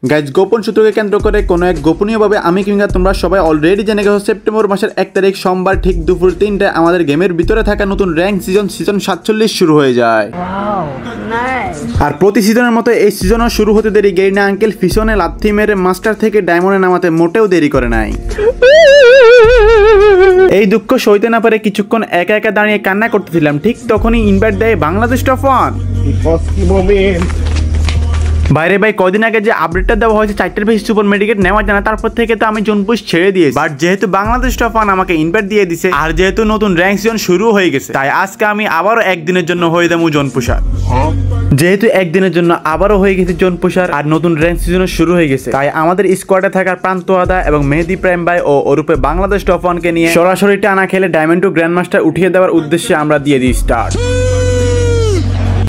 Guys গোপন সূত্রকে কেন্দ্র করে কোনো এক গোপনীয়ভাবে আমি কিংবা তোমরা সবাই অলরেডি জেনে গেছো সেপ্টেম্বর মাসের 1 তারিখ সোমবার ঠিক দুপুর 3টায় আমাদের গেমের ভিতরে থাকা নতুন র্যাঙ্ক সিজন 47 শুরু হয়ে যায়। আর প্রতি সিজনের মতো এই সিজনও শুরু হতে দেরি গেরিনা আঙ্কেল ফিশনে লাথি মেরে মাস্টার থেকে ডায়মন্ডে নামাতে মোটেও দেরি করে নাই। এই দুঃখ সইতে না পারে কিছুক্ষণ একা একা দাঁড়িয়ে কান্না করতেছিলাম, ঠিক তখনই ইনভাইট দেয় বাংলাদেশ টপ ওয়ান। বাইরে ভাই কদিন আগে যে আপডেটটা দেওয়া হয়েছে 4টার বেশি সুপার মেডিকেট নেওয়া যায় না, তারপর থেকে তো আমি জোনপুশ ছেড়ে দিয়েছি। বাট যেহেতু বাংলাদেশ টপ ওয়ান আমাকে ইনভাইট দিয়ে দিছে আর যেহেতু নতুন র্যাঙ্ক সিজন শুরু হয়ে গেছে, তাই আজকে আমি আবারও একদিনের জন্য হয়ে যাবো জোনপুশার। যেহেতু একদিনের জন্য আবারও হয়ে গেছে জোনপুশার আর নতুন র্যাঙ্ক সিজনও শুরু হয়ে গেছে, তাই আমাদের স্কোয়াডে থাকার প্রান্ত আদা এবং মেহেদি প্রাইম ভাই ও ওরূপে বাংলাদেশ টপ ওয়ানকে নিয়ে সরাসরি টানা খেলে ডায়মন্ড টু গ্র্যান্ড মাস্টার উঠিয়ে দেওয়ার উদ্দেশ্যে আমরা দিয়ে দিই স্টার্ট।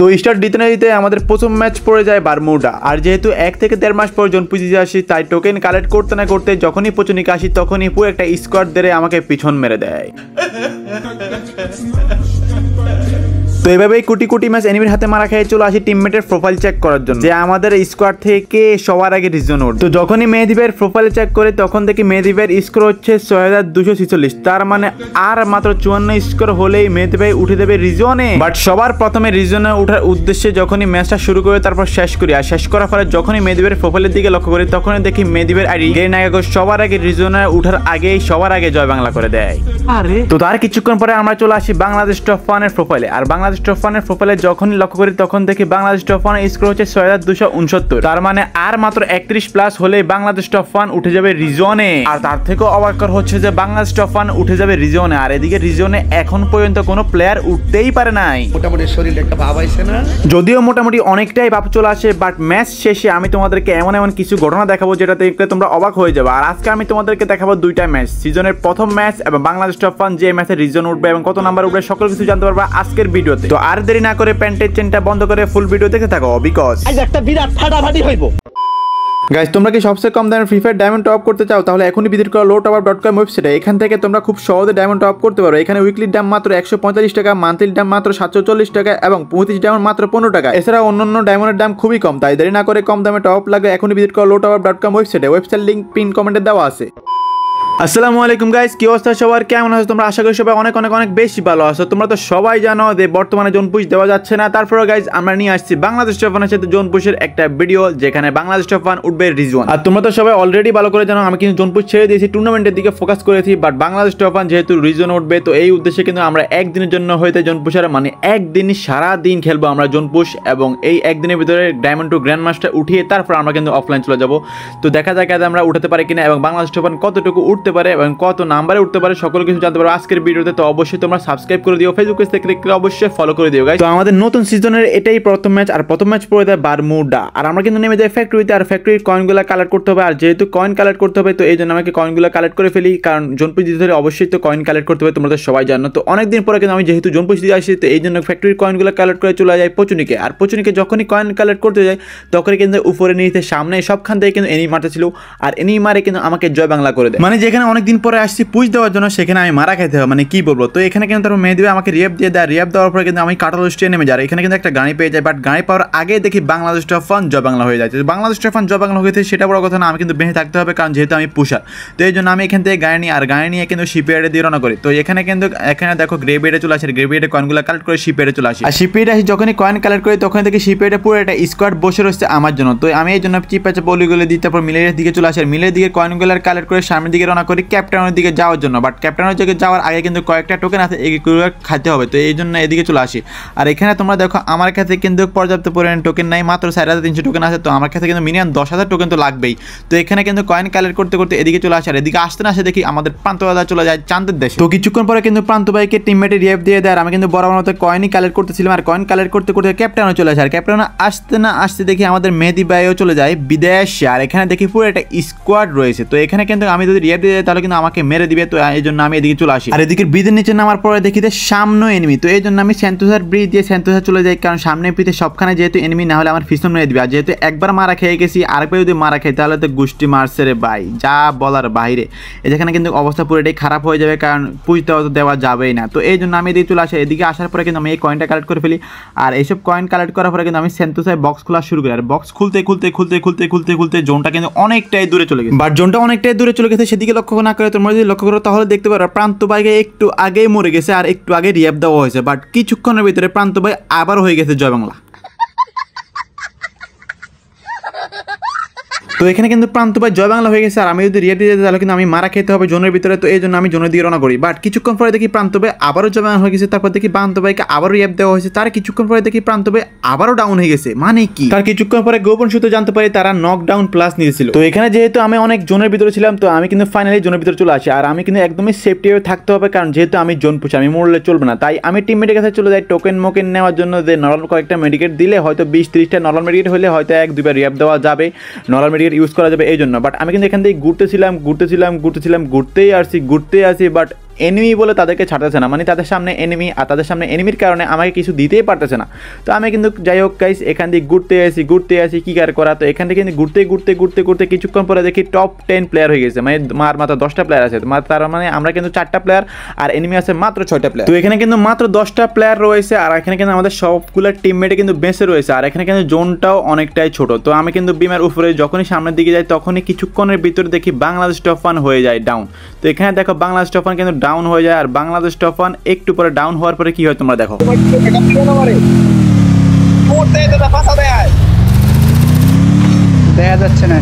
তো স্টার্ট দিতে না দিতে আমাদের প্রথম ম্যাচ পড়ে যায় বারমুডা। আর যেহেতু 1 থেকে 1.5 মাস পর জোনপুশে আসি, তাই টোকেন কালেক্ট করতে না করতে যখনই পচনিকে আসি তখনই পুরো একটা স্কোয়াড ধরে আমাকে পিছন মেরে দেয়। তো এভাবেই কোটি কোটি ম্যাচ এনিমির হাতে মারা খেয়ে চলে আসি টিমমেটের প্রোফাইল চেক করার জন্য যে আমাদের স্কোয়াড থেকে সবার আগে রিজন ওঠ। তো যখনই মেহেদি ভাইয়ের প্রোফাইল চেক করে তখন দেখি মেহেদি ভাইয়ের স্কোর হচ্ছে 6246, তার মানে আর মাত্র 54 স্কোর হলেই মেহেদি ভাই উঠে দেবে রিজনে। বাট সবার প্রথমে রিজনে ওঠার উদ্দেশ্যে যখনই ম্যাচটা শুরু করে তারপর শেষ করি, আর শেষ করার পরে যখনই মেহেদি ভাইয়ের প্রোফাইলের দিকে লক্ষ্য করি তখনই দেখি মেহেদি ভাইয়ের আইডি গেরিনা সবার আগে রিজনে উঠার আগেই সবার আগে জয় বাংলা করে দেয়। তো তার কিছুক্ষণ পরে আমরা চলে আসি বাংলাদেশ টপ ওয়ানের প্রোফাইলে। আর বাংলাদেশ টপ ওয়ানের প্রোফাইলে যখনই লক্ষ্য করি তখন দেখি বাংলাদেশ টপ ওয়ানের স্কোর হচ্ছে 6269, তার মানে আর মাত্র 31 প্লাস হলে বাংলাদেশ টপ ওয়ান উঠে যাবে রিজনে। আর তার থেকেও অবাককর হচ্ছে যে বাংলাদেশ টপ ওয়ান উঠে যাবে রিজনে, আর এদিকে রিজনে এখন পর্যন্ত কোনো প্লেয়ার উঠতেই পারে নাই। মোটামুটি শরীরে একটা ভাব আইছে না, যদিও মোটামুটি অনেকটাই ভাব চলে আসে, বাট ম্যাচ শেষে আমি তোমাদেরকে এমন এমন কিছু ঘটনা দেখাবো যেটা দেখলে তোমরা অবাক হয়ে যাবে। আর আজকে আমি তোমাদেরকে দেখাবো দুইটা ম্যাচ, সিজনের প্রথম ম্যাচ এবং বাংলাদেশ টপ ওয়ান যে ম্যাচে রিজন উঠবে এবং কত নাম্বার উঠবে সকল কিছু জানতে পারবা আজকের ভিডিওতে। তো আর দেরি না করে প্যান্টের চেনটা বন্ধ করে ফুল ভিডিও দেখতে থাকো, বিকজ আজ একটা বিরাট ফাটাফাটি হইব। গাইস তোমরা কি সবচেয়ে কম দামে ফ্রি ফায়ার ডায়মন্ড টপ করতে চাও? তাহলে এখনই ভিজিট করো lowtower.com ওয়েবসাইটে। এখান থেকে তোমরা খুব সহজে ডায়মন্ড টপ করতে পারো। এখানে উইকলি দাম মাত্র 145 টাকা, মান্থলি দাম মাত্র 740 টাকা এবং 35 ডায়মন্ড মাত্র 15 টাকা। এছাড়া অন্যান্য ডায়মন্ডের দাম খুবই কম, তাই দেরি না করে কম দামে টপ লাগে এখনই ভিজিট করো lowtower.com ওয়েবসাইটে। ওয়েবসাইট লিংক পিন কমেন্টে দেওয়া আছে। আসসালামু আলাইকুম গাইস, কি অবস্থা সবার, কেমন আছো তোমরা? আশা করি সবাই অনেক অনেক অনেক বেশি ভালো আছো। তোমরা তো সবাই জানো যে বর্তমানে জোনপুশ দেওয়া যাচ্ছে না, তারপরে গাইস আমরা নিয়ে আসছি বাংলাদেশ টপ ওয়ানের সাথে জোনপুশের একটা ভিডিও যেখানে বাংলাদেশ টপ ওয়ান উঠবে রিজন। আর তোমরা তো সবাই অলরেডি ভালো করে জানো আমি কিন্তু জোনপুশ ছেড়ে দিয়েছি, টুর্নামেন্টের দিকে ফোকাস করেছি। বাট বাংলাদেশ টপ ওয়ান যেহেতু রিজন উঠবে, তো এই উদ্দেশ্যে কিন্তু আমরা একদিনের জন্য হইতে জোনপুশের মানে একদিনই সারা দিন খেলবো আমরা জোনপুশ, এবং এই একদিনের ভিতরে ডায়মন্ড টু গ্র্যান্ড মাস্টার উঠিয়ে তারপর আমরা কিন্তু অফলাইন চলে যাবো। তো দেখা যাক আমরা উঠাতে পারি কিনা এবং বাংলাদেশ টপ ওয়ান কতটুকু উঠতে পারে এবং কত নাম্বারে উঠতে পারে সকল কিছু জানতে পারো আজকের ভিডিওতে। তো অবশ্যই তোমরা সাবস্ক্রাইব করে দিও, ফেসবুক পেজ থেকে দেখলে অবশ্যই ফলো করে দিও গাইস। তো আমাদের নতুন সিজনের এটাই প্রথম ম্যাচ, আর প্রথম ম্যাচ পড়ে যায় বারমুডা। আর আমরা কিন্তু নেমে যাই ফ্যাক্টরিতে, আর ফ্যাক্টরির কয়েনগুলো কালেক্ট করতে হবে। আর যেহেতু কয়েন কালেক্ট করতে হবে তো এই জন্য আমাকে কয়েনগুলো কালেক্ট করে ফেলি, কারণ জোনপুশ দিতে হলে অবশ্যই তো কয়েন কালেক্ট করতে হবে, তোমরা তো সবাই জানো। তো অনেকদিন পরে কিন্তু আমি যেহেতু জোনপুশ দিতে আসি, তো এই জন্য ফ্যাক্টরির কয়েনগুলো কালেক্ট করে চলে যায় পচুনিকে। আর পচুনিকে যখনই কয়েন কালেক্ট করতে যায় তখনই কিন্তু উপরে নিচে সামনে সবখান থেকে কিন্তু এনিমি মারতে ছিল, আর এনিমি মারে কিন্তু আমাকে জয় বাংলা করে দেয়। মানে যেখানে অনেকদিন পরে আসছি পুশ দেওয়ার জন্য সেখানে আমি মারা খাইতে হবে, মানে কি বলবো। তো এখানে কিন্তু তারপর মেহেদি ভাই আমাকে রিয়াপ দিয়ে দেয়, রিয়াপ দেওয়ার পরে কিন্তু আমি কাটাল স্টে নেমে যাই। এখানে কিন্তু একটা গাড়ি পেয়ে যায়, বাট গাড়ি পাওয়ার আগে দেখি বাংলাদেশ টপ ওয়ান জয় বাংলা হয়ে যাচ্ছে। বাংলাদেশ টপ ওয়ান জয় বাংলা হয়েছে সেটা বড় কথা না, আমি কিন্তু বেঁচে থাকতে হবে, কারণ যেহেতু আমি পুষার। তো এই জন্য আমি এখান থেকে গাড়ি নিই, আর গাড়ি নিয়ে কিন্তু শিপইয়ার্ডে দিয়ে রওনা করি। তো এখানে কিন্তু এখানে দেখো গ্রেভিয়ার্ডে চলে আসে, গ্রেভিয়ার্ডে কয়েনগুলো কালেক্ট করে শিপইয়ার্ডে চলে আসি। আর শিপইয়ার্ডে আসি যখনই কয়েন কালেক্ট করি তখন দেখি শিপইয়ার্ডে পুরো একটা স্কোয়াড বসে রয়েছে আমার জন্য। তো আমি এই জন্য চিপাচে বলিগুলো দিই, তারপর মিলের দিকে চলে আসি। আর মিলের দিকে কয়েনগুলো কালেক্ট করে সামনের দিকে রওনা করি ক্যাপ্টেনের দিকে যাওয়ার জন্য। বাট ক্যাপ্টেনের দিকে যাওয়ার আগে কিন্তু কয়েকটা টোকেন আছে, এগুলো খাইতে হবে, তো এই জন্য এদিকে চলে আসি। আর এখানে তোমরা দেখো আমার কাছে কিন্তু পর্যাপ্ত পরিমাণ টোকেন নাই, মাত্র 4300 টোকেন আছে। তো আমার কাছে কিন্তু মিনিমাম 10,000 টোকেন তো লাগবেই। তো এখানে কিন্তু কয়েন কালেক্ট করতে করতে এদিকে চলে আসে। আর এদিকে আসতে না আসে দেখি আমাদের প্রান্ত দাদা চলে যায় চাঁদের দেশে। তো কিছুক্ষণ পরে কিন্তু প্রান্ত ভাইকে টিমমেটে রিয়াপ দিয়ে দেয়, আর আমি কিন্তু বরাবর মতো কয়েনই কালেক্ট করতেছিলাম। আর কয়েন কালেক্ট করতে করতে ক্যাপ্টেনও চলে আসে। আর ক্যাপ্টেন আসতে না আসতে দেখি আমাদের মেহেদি ভাইও চলে যায় বিদেশে। আর এখানে দেখি পুরো একটা স্কোয়াড রয়েছে। তো এখানে কিন্তু আমি যদি রিয়াপ দেয় তাহলে কিন্তু আমাকে মেরে দিবে। তো এই জন্য আমি এদিকে চলে আসি। আর এদিকে ব্রিজের নিচে নামার পরে দেখি যে সামনে এনিমি। তো এই জন্য আমি সেন্টোসার ব্রিজ দিয়ে সেন্টোসা চলে যাই, কারণ সামনে পিঠে সবখানে যেহেতু এনিমি, না হলে আমার পিছন মেরে দিবে। আর যেহেতু একবার মারা খেয়ে গেছি, আরেকবার যদি মারা খাই তাহলে তো গুষ্টি মারছে রে ভাই, যা বলার বাইরে। যেখানে কিন্তু অবস্থা পুরোটাই খারাপ হয়ে যাবে, কারণ পুজতে তো দেওয়া যাবেই না। তো এই জন্য আমি এদিকে চলে আসি। এদিকে আসার পরে কিন্তু আমি এই কয়েনটা কালেক্ট করে ফেলি। আর এইসব কয়েন কালেক্ট করার পরে কিন্তু আমি সেন্টোসায় বক্স খোলা শুরু করি। আর বক্স খুলতে জোনটা কিন্তু অনেকটাই দূরে চলে গেছে। বাট জোনটা অনেকটাই দূরে চলে গেছে, সেদিকে লক্ষ্য না করে তোমরা যদি লক্ষ্য করো তাহলে দেখতে পারো প্রান্ত ভাইকে একটু আগেই মরে গেছে আর একটু আগে রিয়াপ দেওয়া হয়েছে। বাট কিছুক্ষণের ভিতরে প্রান্ত ভাই আবার হয়ে গেছে জয় বাংলা। তো এখানে কিন্তু প্রান্ত ভাই জয় বাংলা হয়ে গেছে। আর আমি যদি রিয়াপ দিয়ে যেতে তাহলে কিন্তু আমি মারা খেতে হবে জোনের ভিতরে। তো এই জন্য আমি জোনের দিকে রওনা করি। বাট কিছুক্ষণ পরে দেখি প্রান্ত ভাই আবারও জয় বাংলা হয়ে গেছে। তারপর দেখি প্রান্ত ভাইকে আবারও রিয়াপ দেওয়া হয়েছে। তার কিছুক্ষণ পরে দেখি প্রান্ত ভাই আবারও ডাউন হয়ে গেছে। মানে কি, তার কিছুক্ষণ পরে গোপন সূত্রে জানতে পারি তারা নকডাউন প্লাস নিয়েছিল। তো এখানে যেহেতু আমি অনেক জোনের ভিতরে ছিলাম, তো আমি কিন্তু ফাইনালি জোনের ভিতরে চলে আসি। আর আমি কিন্তু একদমই সেফটি হয়ে থাকতে হবে, কারণ যেহেতু আমি জোন পুষি, আমি মরলে চলবে না। তাই আমি টিমমেটের কাছে চলে যাই টোকেন মোকেন নেওয়ার জন্য, যে নর্মাল কয়েকটা মেডিকেট দিলে হয়তো 20-30টা নর্মাল মেডিকেট হলে হয়তো 1-2বার রিয়াপ দেওয়া যাবে, নর্মাল মেডিকেট ইউজ করা যাবে এই জন্য। বাট আমি কিন্তু এখান থেকে ঘুরতেই আসি। বাট এনিমি বলে তাদেরকে ছাড়তেছে না, মানে তাদের সামনে এনিমি, আর তাদের সামনে এনিমির কারণে আমাকে কিছু দিতেই পারতেছে না। তো আমি কিন্তু যাই হোক গাইস এখান থেকে ঘুরতে আসি কি কার করা। তো এখান থেকে কিন্তু ঘুরতে কিছুক্ষণ পরে দেখি টপ 10 প্লেয়ার হয়ে গেছে, মানে মাত্র 10টা প্লেয়ার আছে। তার মানে আমরা কিন্তু 4টা প্লেয়ার আর এনিমি আছে মাত্র 6টা প্লেয়ার। তো এখানে কিন্তু মাত্র 10টা প্লেয়ার রয়েছে, আর এখানে কিন্তু আমাদের সবগুলো টিমমেটে কিন্তু বেঁচে রয়েছে। আর এখানে কিন্তু জোনটাও অনেকটাই ছোট। তো আমি কিন্তু বিমের উপরে যখনই সামনের দিকে যাই তখনই কিছুক্ষণের ভিতরে দেখি বাংলাদেশ টপ 1 হয়ে যায় ডাউন। তো এখানে দেখো বাংলাদেশ টপ 1 কিন্তু ডাউন হয়ে যায়। আর বাংলাদেশ টপ 1 একটু পরে ডাউন হওয়ার পরে কি হয় তোমরা দেখো। দেখা যাচ্ছে না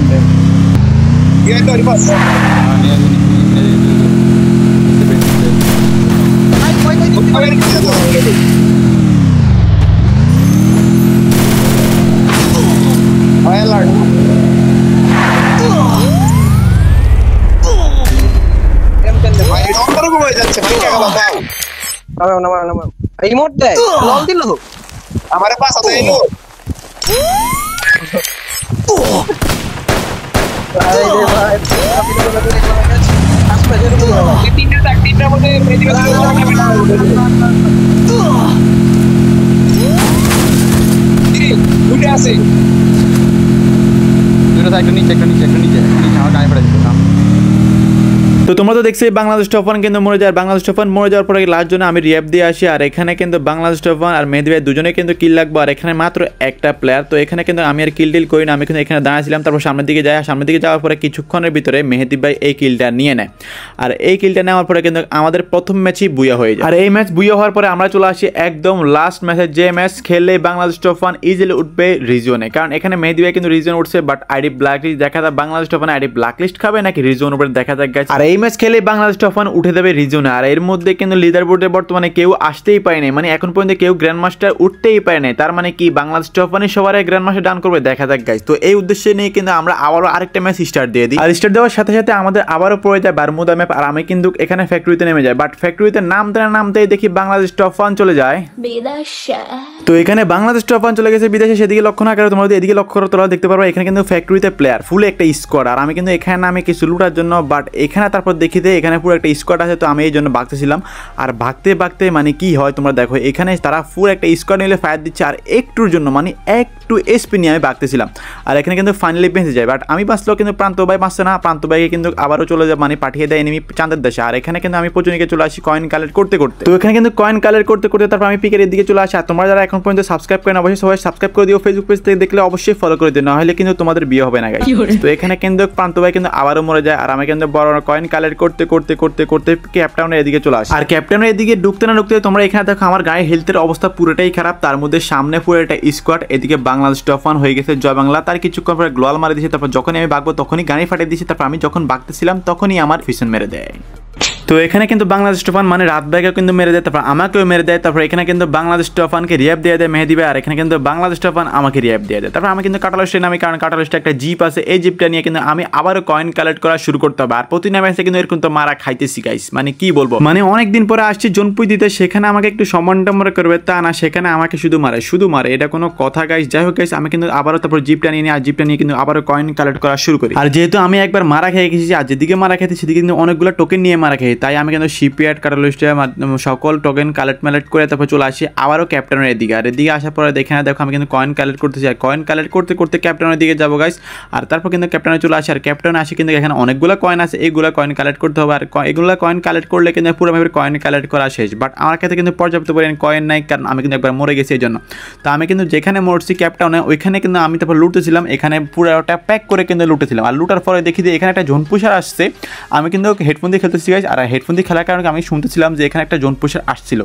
हमारे पास आता है लो तीन बोलते उठे आसे नीचे আমার গায়ে পড়ে যেত। তো তোমরা তো দেখছি বাংলাদেশ টপ 1 কিন্তু মরে যায়। বাংলাদেশ টপ 1 মরে যাওয়ার পরে লাস্ট জন্য আমি রিয়াপ দিয়ে আসি। আর এখানে কিন্তু বাংলাদেশ টপ 1 আর মেহেদী ভাই দুজনে কিন্তু কিল লাগবে, আর এখানে মাত্র একটা প্লেয়ার। তো এখানে কিন্তু আমি আর কিল টিল করি না, আমি কিন্তু এখানে দাঁড়াইছিলাম। তারপর সামনের দিকে যাওয়ার পরে কিছুক্ষণের ভিতরে মেহেদী ভাই এই কিলটা নিয়ে নেয়। আর এই কিলটা নেওয়ার পরে কিন্তু আমাদের প্রথম ম্যাচই বুয়া হয়ে যায়। আর এই ম্যাচ বুয়া হওয়ার পরে আমরা চলে আসি একদম লাস্ট ম্যাচে, যে ম্যাচ খেললে বাংলাদেশ টপ 1 ইজিলি উঠবে রিজিয়নে। কারণ এখানে মেহেদী ভাই কিন্তু রিজিয়ন উঠছে, বাট আইডি ব্ল্যাক লিস্ট দেখা যায় Bangladesh top 1 ID black list খাবে নাকি রিজিয়ন উপরে দেখা যায় গাইস। আর এই ম্যাচ খেলে বাংলাদেশ টপ 1 উঠে যাবে রিজিয়নে। আর এর মধ্যে কিন্তু লিডার বোর্ডে বর্তমানে কেউ আসতেই পারে নাই, মানে এখন পর্যন্ত কেউ গ্র্যান্ড মাস্টার উঠতেই পারে নাই। তার মানে কি বাংলাদেশ টপ 1 সবার গ্র্যান্ড মাস্টার ডান করবে, দেখা যাক গাইস। তো এই উদ্দেশ্যে নিয়ে কিন্তু আমরা আবারও আরেকটা ম্যাচ স্টার্ট দিয়ে দিই। আর স্টার্ট দেওয়ার সাথে সাথে আমাদের আবারও পড়ে যায় বারমুদা ম্যাপ। আর আমি কিন্তু এখানে ফ্যাক্টরিতে নেমে যাই, বাট ফ্যাক্টরিতে নামতেই দেখি বাংলাদেশ টপ 1 চলে যায় বিদেশে। তো এখানে বাংলাদেশ টপ 1 চলে গেছে বিদেশে, সেদিকে লক্ষ্য না করে তোমরা যদি এদিকে লক্ষ্য করো তোমরা দেখতে পারবে এখানে কিন্তু ফ্যাক্টরিতে প্লেয়ার ফুল একটা স্কোয়াড। আর আমি কিন্তু এখানে নামে কিছু লুটার জন্য, বাট এখানে তারপর দেখিতে এখানে পুরো একটা স্কোয়াড আছে। তো আমি এই জন্য ভাগতেছিলাম। আর ভাগতে মানে কি হয় তোমরা দেখো, এখানে তারা ফুল একটা স্কোয়াড নিলে ফায়ার দিচ্ছে, আর একটুর জন্য মানে একটু এসপি নিয়ে আমি ভাগতেছিলাম। আর এখানে কিন্তু ফাইনালি বেঁচে যায়। বাট আমি বাঁচলেও কিন্তু প্রান্ত ভাই বাঁচছে না, প্রান্ত ভাইকে কিন্তু আবারও চলে যায়, মানে পাঠিয়ে দেয় এনিমি চাঁদের দেশে। আর এখানে কিন্তু আমি পর্যন্ত চলে আসি কয়েন কালেক্ট করতে। তো এখানে কিন্তু কয়েন কালেক্ট করতে তারপর আমি পিকের দিকে চলে আসি। আর তোমরা যারা এখন পর্যন্ত সাবস্ক্রাইব করেন অবশ্যই সবাই সাবস্ক্রাইব করে দিও। ফেসবুক পেজ থেকে দেখলে অবশ্যই ফলো করে দিও, না হলে কিন্তু তোমাদের বিয়ে হবে না গাইস। তো এখানে কিন্তু প্রান্ত ভাই কিন্তু আবারও মরে যায়। আর আমি কিন্তু বড় কয়েন কালেক্ট করতে ক্যাপটাউনের এদিকে চলে আসি। আর ক্যাপটাউনের এদিকে ঢুকতে তোমরা এখানে দেখো আমার গায়ে হেলথের অবস্থা পুরোটাই খারাপ। তার মধ্যে সামনে পুরো একটা স্কোয়াড, এদিকে বাংলাদেশ টপ 1 হয়ে গেছে জয় বাংলা। তার কিছুক্ষণ পরে গ্লোয়াল মারি দিয়েছে। তারপর যখনই আমি বাগবো তখনই গাড়ি ফাটিয়ে দিয়েছে। তারপর আমি যখন বাগতেছিলাম তখনই আমার ফিশন মেরে দেয়। তো এখানে কিন্তু বাংলাদেশ তুফান মানে রাত ব্যাগেও কিন্তু মেরে দেয়, তারপর আমাকেও মেরে দেয়, তারপর এখানে কিন্তু বাংলাদেশ তুফানকে রিয়াব দিয়ে দেয় মেহেদি ভাই, আর এখানে কিন্তু বাংলাদেশ তুফান আমাকে রিয়াব দিয়ে দেয়। তারপর আমি কিন্তু কাটালস্টে নামি, কারণ কাটালস্টে একটা জিপ আছে, এই জিপটা নিয়ে কিন্তু আমি আবারও কয়েন কালেক্ট করা শুরু করতে হবে। আর প্রতি নামে এসে কিন্তু এরকম তো মারা খাইতেছি গাইস, মানে কি বলবো, মানে অনেকদিন পরে আসছি জনপুই দিতে, সেখানে আমাকে একটু সম্মান টম্মান করবে তা না, সেখানে আমাকে শুধু মারে, এটা কোনো কথা গাইস। যাই হোক গাইস, আমি কিন্তু আবারও তারপর জিপটা নিয়ে আর জিপটা নিয়ে কিন্তু আবারও কয়েন কালেক্ট করা শুরু করি। আর যেহেতু আমি একবার মারা খেয়ে গেছি, আর যেদিকে মারা খেতে সেদিকে কিন্তু অনেকগুলো টোকেন নিয়ে মারা খেয়ে, তাই আমি কিন্তু শিপইয়ার্ড কাটালস্টে সকল টোকেন কালেক্ট করে তারপর চলে আসি আবারও ক্যাপ্টেনের এদিকে। আর এদিকে আসার পরে দেখে আমি কিন্তু কয়েন কালেক্ট করতেছি, আর কয়েন কালেক্ট করতে করতে ক্যাপ্টেনের দিকে যাবো গাইস। আর তারপর কিন্তু ক্যাপ্টেনে চলে আসে, আর ক্যাপ্টেনে আসে কিন্তু এখানে অনেকগুলো কয়েন আছে, এইগুলো কয়েন কালেক্ট করতে হবে। আর এগুলো কয়েন কালেক্ট করলে কিন্তু পুরোভাবে কয়েন কালেক্ট করা শেষ, বাট আমার কাছে কিন্তু পর্যাপ্ত পরিমাণ কয়েন নাই, কারণ আমি কিন্তু একবার মরে গেছি এই জন্য। তো আমি কিন্তু যেখানে মরছি ক্যাপ্টেনে, ওইখানে কিন্তু আমি তারপর লুটেছিলাম, এখানে পুরোটা প্যাক করে কিন্তু লুটেছিলাম। আর লুটার পরে দেখি যে এখানে একটা জোনপুষার আসছে, আমি কিন্তু হেডফোন দিয়ে খেলতেছি গাইস। আর হেডফোন দিয়ে খেলার কারণে আমি শুনতেছিলাম যে এখানে একটা জোনপুষার আসছিল,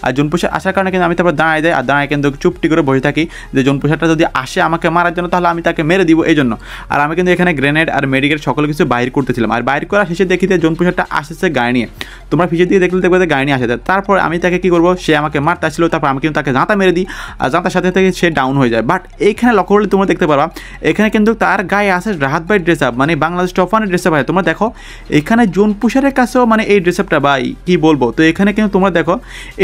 আর জোনপুষার আসার কারণে কিন্তু আমি তারপর দাঁড়ায় যাই, আর দাঁড়ায় কিন্তু চুপটি করে বসে থাকি যে জোনপুষারটা যদি আসে আমাকে মারার জন্য তাহলে আমি তাকে মেরে দিব এই জন্য। আর আমি কিন্তু এখানে গ্রেনেড আর মেডিকেট সকল কিছু বাইর করতেছিলাম, আর বাইর করা শেষে দেখি যে জোনপুষারটা আসছে গাড়ি নিয়ে, তোমরা পিছিয়ে দিয়ে দেখলে দেখবে যে গাড়ি নিয়ে আসে। তারপর আমি তাকে কি করবো, সে আমাকে মারতে আসছিল, তারপর আমি কিন্তু তাকে জাঁতা মেরে দিই, আর জাঁতার সাথে থেকে সে ডাউন হয়ে যায়। বাট এইখানে লক্ষ্য করলে তোমরা দেখতে পারবা এখানে কিন্তু তার গায়ে আছে রাহাত ভাই ড্রেস আপ, মানে বাংলাদেশ টপ ওয়ানের ড্রেস আপ হয়। তোমরা দেখো এখানে জোনপুষারের কাছেও মানে এই ড্রেস আপটা ভাই কি বলবো। তো এখানে কিন্তু তোমরা দেখো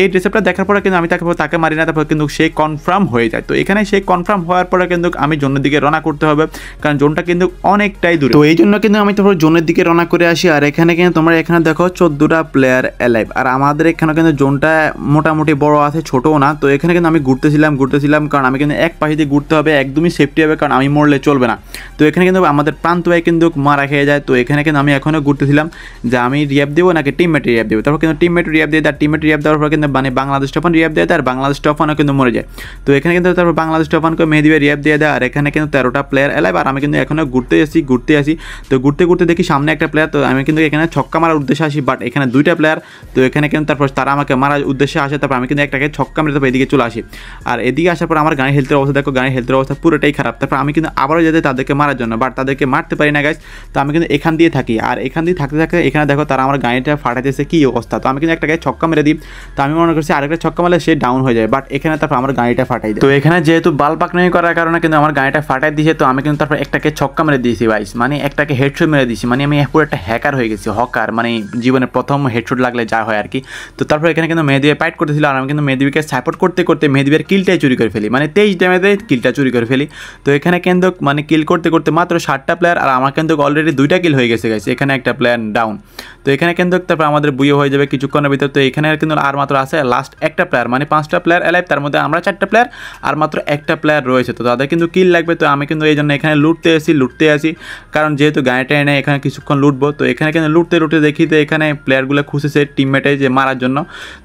এই ড্রেস আপটা দেখার পরে কিন্তু আমি তাকে মারি না, তারপর কিন্তু সে কনফার্ম হয়ে যায়। তো এখানে সে কনফার্ম হওয়ার পরে কিন্তু আমি জোনের দিকে রওনা করতে হবে, কারণ জোনটা কিন্তু অনেকটাই দূরে। তো এই জন্য কিন্তু আমি তারপর জোনের দিকে রওনা করে আসি। আর এখানে কিন্তু তোমরা এখানে দেখো 14টা প্লেয়ার অ্যালাইভ, আর আমাদের এখানে কিন্তু জোনটা মোটামুটি বড় আছে, ছোটও না। তো এখানে কিন্তু আমি ঘুরতেছিলাম, কারণ আমি কিন্তু এক পাশে দিয়ে ঘুরতে হবে, একদমই সেফটি হবে, কারণ আমি মরলে চলবে না। তো এখানে কিন্তু আমাদের প্রান্ত ভাই কিন্তু মারা খেয়ে যায়। তো এখানে কিন্তু আমি এখনও ঘুরতেছিলাম যে আমি রিয়াব দেবো নাকি টিমমেট রিয়াব দেবো। তারপর কিন্তু টিমমেট রিয়াব দিয়ে, তার টিমমেট রিয়াব দেওয়ার পর কিন্তু মানে বাংলাদেশ টপান রিয়াব দেয়, আর বাংলাদেশ টপানও কিন্তু মরে যায়। তো এখানে কিন্তু তারপর বাংলাদেশ টপানকে মেহেদি ভাই রিয়াব দিয়ে দেয়। আর এখানে কিন্তু 13টা প্লেয়ার অ্যালাইভ, আর আমি কিন্তু এখনও ঘুরতে আসি। তো ঘুরতে দেখি সামনে একটা প্লেয়ার, তো আমি কিন্তু এখানে ছক্কা মারার উদ্দেশ্যে আসি, বাট এখানে 2টা প্লেয়ার। তো এখানে কিন্তু তারপর তারা আমাকে মারার উদ্দেশ্যে আসে, তারপর আমি কিন্তু একটাকে ছক্কা মেরে তারপর এদিকে চলে আসি। আর এদিকে আসার পর আমার গাড়ি হেলথের অবস্থা দেখো, গাড়ি হেলথের অবস্থা পুরোটাই খারাপ। তারপর আমি কিন্তু আবারও যেতে তাদেরকে মারার জন্য, বাট তাদেরকে মারতে পারি না গাইস। তো আমি কিন্তু এখান দিয়ে থাকি, আর এখান দিয়ে থাকতে এখানে দেখো তারা আমার গাড়িটা ফাটাইতেছে, কি অবস্থা। তো আমি কিন্তু একটা গাড়ি ছক্কা মেরে দিই, তো আমি মনে করছি আরেকটা ছক্কা মারলে সে ডাউন হয়ে যায়, বাট এখানে তারপর আমার গাড়িটা ফাটাই দেয়। তো এখানে যেহেতু বালপাকনামি করার কারণে কিন্তু আমার গাড়িটা ফাটাই দিয়েছে, তো আমি কিন্তু তারপর একটাকে ছক্কা মেরে দিয়েছি গাইস, মানে একটাকে হেডশট মেরে দিয়েছি, মানে আমি পুরো একটা হ্যাকার হয়ে গেছি, হকার, মানে জীবনের প্রথম হেডশট লাগলে যা হয় আর কি। তো তারপর এখানে কিন্তু মেহেদি ভাই ফাইট করতেছিল, আর আমি কিন্তু মেহেদি ভাইকে সাপোর্ট করতে মেহেদি ভাইয়ের কিলটাই চুরি করে ফেলি, মানে 23 ড্যামেজে কিলটা চুরি করে ফেলি। তো এখানে কিন্তু মানে কিল করতে মাত্র 7টা প্লেয়ার, আর আমার কিন্তু অলরেডি 2টা কিল হয়ে গেছে গাইস, এখানে একটা প্লেয়ার ডাউন। তো এখানে কিন্তু তারপর আমাদের বুয়ে হয়ে যাবে কিছুক্ষণের ভিতর। তো এখানে কিন্তু আর মাত্র আছে লাস্ট একটা প্লেয়ার, মানে 5টা প্লেয়ার অ্যালাইভ, তার মধ্যে আমরা 4টা প্লেয়ার আর মাত্র একটা প্লেয়ার রয়েছে। তো তাদের কিন্তু কিল লাগবে। তো আমি কিন্তু এই জন্য এখানে লুটতে আসি, কারণ যেহেতু গাড়িটা এনে এখানে কিছুক্ষণ লুটবো। তো এখানে কিন্তু লুটতে দেখি তো এখানে প্লেয়ারগুলো খুঁজেছে টিমমেটে যে মারার জন্য,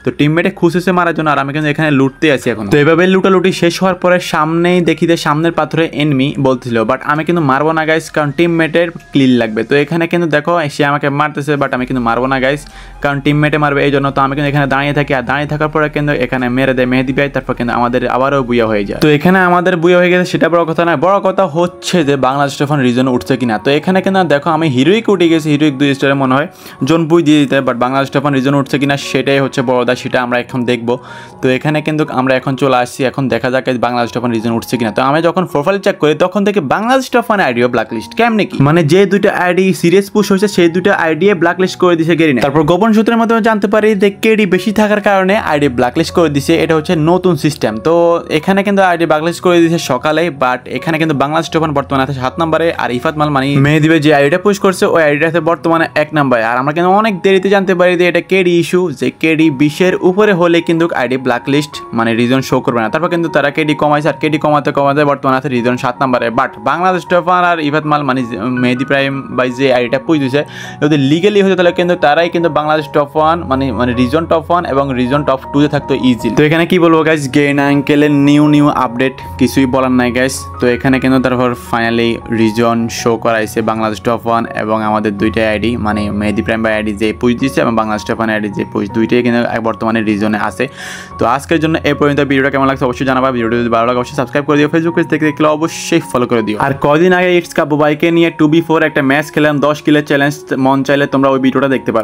তো টিমমেটে খুঁজেছে মারার জন্য, আর আমি কিন্তু এখানে লুটতে আসি এখন। তো এভাবে লুটালুটি শেষ হওয়ার পরে সামনেই দেখি যে সামনের পাথরে এনিমি বলছিল, বাট আমি কিন্তু মারবো না গাইস, কারণ টিমমেটের কিল লাগবে। তো এখানে কিন্তু দেখো সে আমাকে মারতেছে, বাট আমি কিন্তু মারবো না গাইস, কারণ টিমমেটে মারবে এই জন্য। তো আমি কিন্তু এখানে দাঁড়িয়ে থাকি, আর দাঁড়িয়ে থাকার পরে কিন্তু এখানে মেরে দেয় মেহেদি ভাই, তারপর কিন্তু আমাদের আবারও বুয়া হয়ে যায়। তো এখানে আমাদের বুয়া হয়ে গেছে, সেটা বড় কথা নয়, বড় কথা হচ্ছে যে বাংলাদেশ এখন রিজন উঠছে কিনা। তো এখানে কিন্তু দেখো আমি হিরোইক উঠে গেছি, হিরোইক 2 স্টারে মনে হয় জোনপুই দিয়ে দিতে, বাট বাংলাদেশ এখন রিজন উঠছে কিনা সেটাই হচ্ছে বড়দা, সেটা আমরা এখন দেখবো। তো এখানে কিন্তু আমরা এখন চলে আসছি, এখন দেখা যাক বাংলাদেশ এখন রিজন উঠছে কিনা। তো আমি যখন প্রোফাইল চেক করি তখন দেখি বাংলাদেশ টফান আইডিও ব্ল্যাকলিস্ট, কেমনে কি, মানে যে 2টা আইডি সিরিয়াস পুশ হয়েছে সেই 2টা আইডি ব্ল্যাকলিস্ট করে দিয়েছে গেরিনা। তারপর গোপন সূত্রের মাধ্যমে জানতে পারি যে কেডি বেশি থাকার কারণে আইডি ব্ল্যাকলিস্ট করে দিয়েছে, এটা হচ্ছে নতুন সিস্টেম। তো এখানে কিন্তু আইডি ব্ল্যাকলিস্ট করে দিয়েছে সকালে, বাট এখানে কিন্তু বাংলাদেশ টফান বর্তমানে আছে 7 নম্বরে, আর ইফাত মাল মানে মেহেদি ভাই যে আইডিটা পুশ করছে ওই আইডিটা আছে বর্তমানে 1 নম্বরে। আর আমরা কিন্তু অনেক দেরিতে জানতে পারি যে এটা কেডি ইস্যু, যে কেডি 20-এর উপরে হলে কিন্তু আইডি ব্ল্যাকলিস্ট মানে রিজন শো করবে না। তারপর কিন্তু তারা কেডি কমাইছে, আর কেডি কমাতে বর্তমানে আছে রিজন 7 নম্বরে। বাট বাংলাদেশ টফান আর ইফাত মাল মানে মেহেদি প্রাইম বাই যে আইডিটা পুশ দিয়েছে, যদি লিগেলি হতো তাহলে কিন্তু তারাই কিন্তু বাংলাদেশ টপ 1 মানে রিজন টপ 1 এবং রিজন টপ 2-তে থাকতো ইজি। তো এখানে কি বলবো গাইস, গেরিনা আঙ্কেলের নিউ আপডেট, কিছুই বলার নাই গাইস। তো এখানে কিন্তু তারপর ফাইনালি রিজন শো করাইছে বাংলাদেশ টপ 1 এবং আমাদের 2টা আইডি, মানে মেহেদি প্রাইম বাই আইডি যে পুশ দিয়েছে এবং বাংলাদেশ টপ 1 আইডি যে পুশ, 2টাই কিন্তু বর্তমানে রিজনে আছে। তো আজকের জন্য এই পর্যন্ত। ভিডিওটা কেমন লাগছে অবশ্যই জানাবা, ভিডিওটি যদি ভালো লাগে অবশ্যই সাবস্ক্রাইব করে দিও, ফেসবুক পেজ থেকে দেখলে অবশ্যই ফলো করে দিও। আর কদিন আগে ইটস কাবু বাইকে নিয়ে 2v4 একটা ম্যাচ খেলাম, 10 কিলের চ্যালেঞ্জ, মন চাইলে তোমরা ওই ভিডিওটা দেখতে পারো।